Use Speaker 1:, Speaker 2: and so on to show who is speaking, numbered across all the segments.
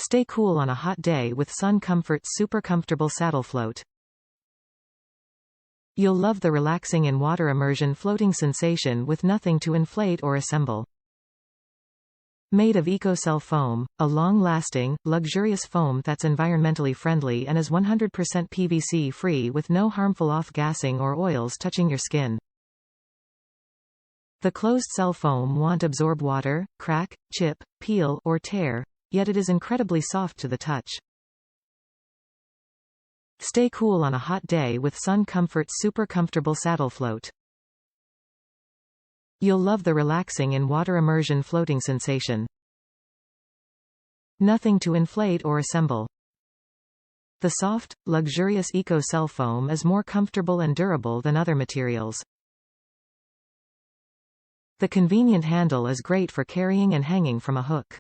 Speaker 1: Stay cool on a hot day with SunComfort's super comfortable saddle float. You'll love the relaxing in-water immersion floating sensation with nothing to inflate or assemble. Made of EcoCell foam, a long-lasting, luxurious foam that's environmentally friendly and is 100% PVC-free with no harmful off-gassing or oils touching your skin. The closed-cell foam won't absorb water, crack, chip, peel, or tear, yet it is incredibly soft to the touch. Stay cool on a hot day with SunComfort's super comfortable saddle float. You'll love the relaxing in-water immersion floating sensation. Nothing to inflate or assemble. The soft, luxurious EcoCell foam is more comfortable and durable than other materials. The convenient handle is great for carrying and hanging from a hook.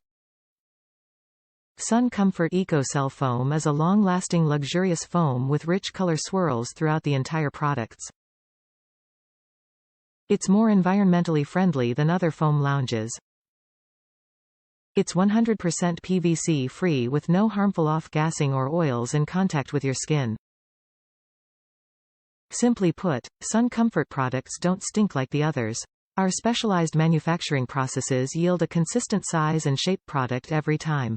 Speaker 1: SunComfort EcoCell foam is a long-lasting luxurious foam with rich color swirls throughout the entire products. It's more environmentally friendly than other foam lounges. It's 100% PVC-free with no harmful off-gassing or oils in contact with your skin. Simply put, SunComfort products don't stink like the others. Our specialized manufacturing processes yield a consistent size and shape product every time.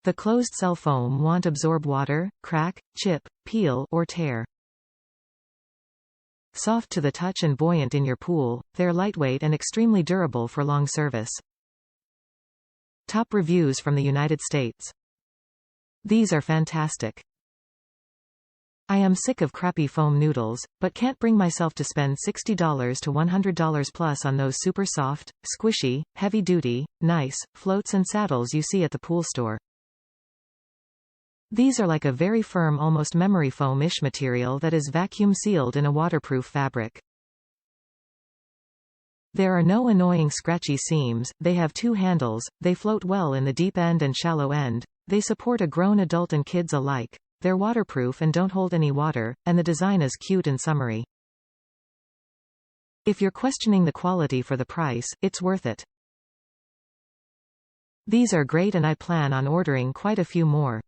Speaker 1: The closed-cell foam won't absorb water, crack, chip, peel, or tear. Soft to the touch and buoyant in your pool, they're lightweight and extremely durable for long service. Top reviews from the United States. These are fantastic. I am sick of crappy foam noodles, but can't bring myself to spend $60 to $100 plus on those super soft, squishy, heavy-duty, nice, floats and saddles you see at the pool store. These are like a very firm, almost memory foam-ish material that is vacuum-sealed in a waterproof fabric. There are no annoying scratchy seams, they have two handles, they float well in the deep end and shallow end, they support a grown adult and kids alike, they're waterproof and don't hold any water, and the design is cute and summery. If you're questioning the quality for the price, it's worth it. These are great and I plan on ordering quite a few more.